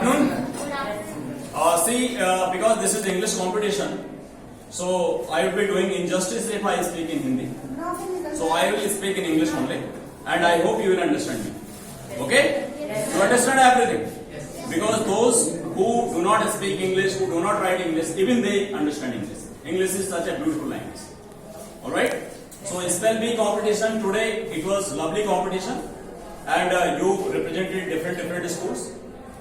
afternoon. Because this is English competition, so I will be doing injustice if I speak in Hindi. So I will speak in English only, and I hope you will understand me. Okay? You understand everything? Because those who do not speak English, who do not write English, even they understand English. English is such a beautiful language. Alright? So spell bee competition today, it was lovely competition, and you represented different schools.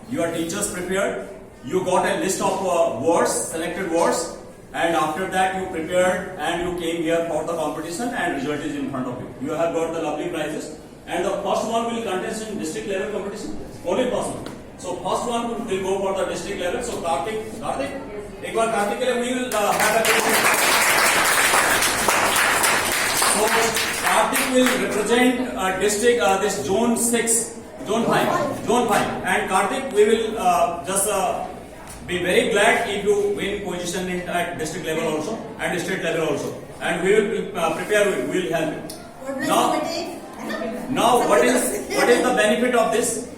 Your teachers prepared. You got a list of words, selected words, and after that you prepared and you came here for the competition, and result is in front of you. You have got the lovely prizes, and the first one will contest in district level competition. Only possible. So first one will go for the district level. So Karthik, एक बार कार्तिक के लिए we will have a So Karthik will represent district this zone 6, zone 5, and Karthik we will just be very glad if you win position at district level also and state level also, and we will prepare you, we will help you. Now what is the benefit of this?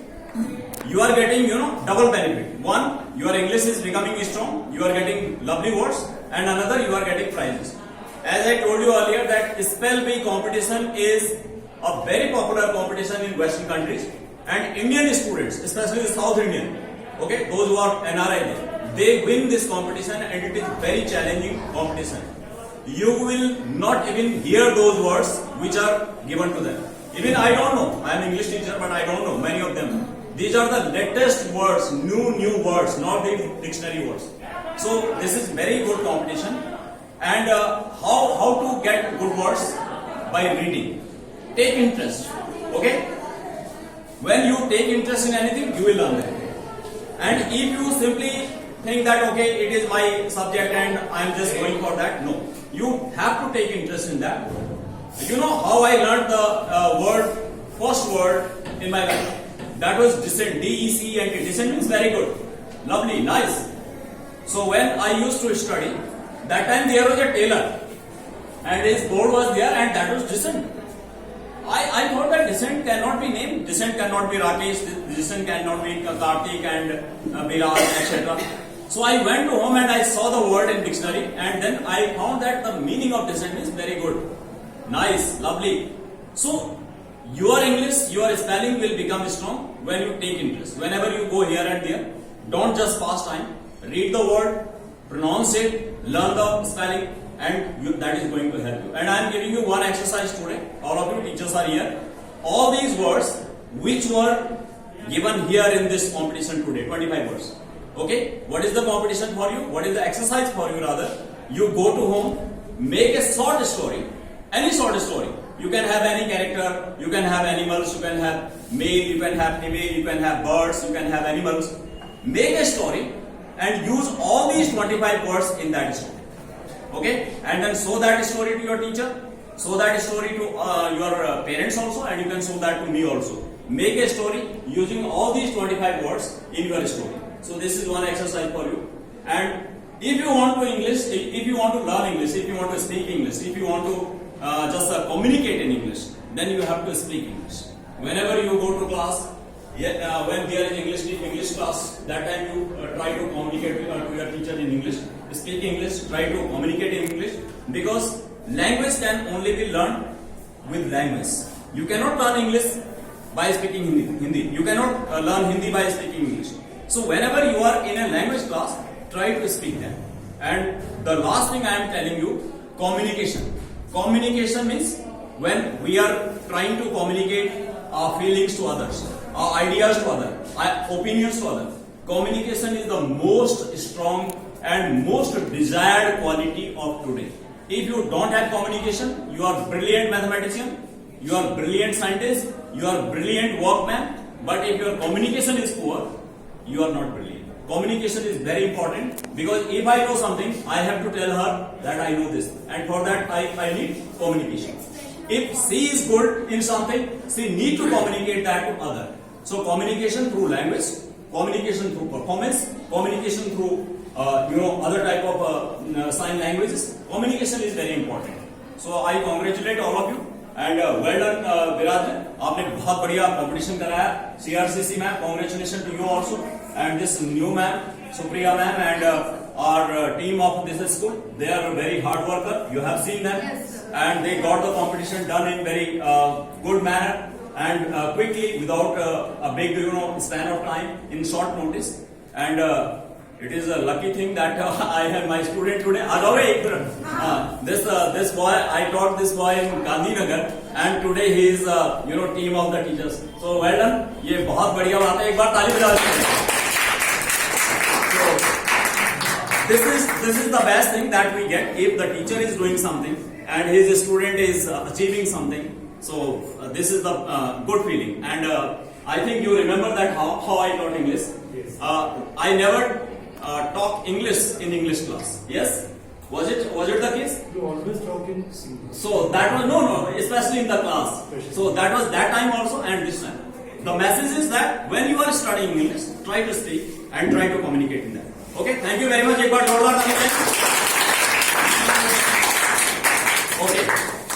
You are getting double benefit. One, your English is becoming strong, you are getting lovely words, and another, you are getting prizes. As I told you earlier that spell bee competition is a very popular competition in Western countries, and Indian students, especially the South Indian, okay, those who are NRI, they win this competition, and it is very challenging competition. You will not even hear those words which are given to them. Even I don't know. I am an English teacher, but I don't know many of them. These are the latest words, new words, not the dictionary words. So this is very good competition. And how to get good words? By reading. Take interest. Okay? When you take interest in anything, you will learn that. And if you simply think that okay, it is my subject and I am just going for that, no. You have to take interest in that. You know how I learned the first word in my life? That was descent, D-E-C-E-N-T. Descent means very good, lovely, nice. So when I used to study, that time there was a tailor, and his board was there, and that was descent. I thought that descent cannot be named, descent cannot be Rakesh, descent cannot be Karthik and Bilal, etc. So I went to home and I saw the word in dictionary, and then I found that the meaning of descent is very good, nice, lovely. So your English, your spelling will become strong when you take interest. Whenever you go here and there, don't just pass time. Read the word, pronounce it, learn the spelling, and that is going to help you. And I am giving you one exercise today. All of you teachers are here. All these words which were given here in this competition today, 25 words. Okay? What is the competition for you? What is the exercise for you rather? You go to home, make a short story, any short story. You can have any character, you can have animals, you can have male, you can have female, you can have birds, you can have animals. Make a story and use all these 25 words in that story. Okay? And then show that story to your teacher, show that story to your parents also, and you can show that to me also. Make a story using all these 25 words in your story. So this is one exercise for you. And if you want to English, if you want to learn English, if you want to speak English, if you want to just communicate in English, then you have to speak English. Whenever you go to class, when there is English class, that time you try to communicate to your teacher in English. Speak English, try to communicate in English, because language can only be learned with language. You cannot learn English by speaking Hindi. You cannot learn Hindi by speaking English. So whenever you are in a language class, try to speak them. And the last thing I am telling you, communication. Communication means when we are trying to communicate our feelings to others, our ideas to others, our opinions to others. Communication is the most strong and most desired quality of today. If you don't have communication, you are brilliant mathematician, you are brilliant scientist, you are brilliant workman, but if your communication is poor, you are not brilliant. Communication is very important, because if I know something, I have to tell her that I know this, and for that I need communication. If she is good in something, she need to communicate that to other. So communication through language, communication through performance, communication through other type of sign languages. Communication is very important. So I congratulate all of you. And well done, Viraj. आपने बहुत बढ़िया competition कराया. CRCC ma'am, congratulations to you also. And this new ma'am, Supriya ma'am, and our team of this school, they are very hard worker. You have seen them, and they got the competition done in very good manner and quickly, without a big span of time, in short notice. And it is a lucky thing that I have my student today. This boy, I taught this boy in Gandhinagar, and today he is team of the teachers. So well done. ये बहुत बढ़िया बात है. एक बार ताली बजा दीजिए. This is the best thing that we get if the teacher is doing something and his student is achieving something. So this is the good feeling. And I think you remember that how I taught English. Yes. I never talk English in English class. Yes, was it the case? You always talk in Singlish. So that was no, especially in the class. So that was that time also and this time. The message is that when you are studying English, try to speak and try to communicate in that. Okay, thank you very much. एक बार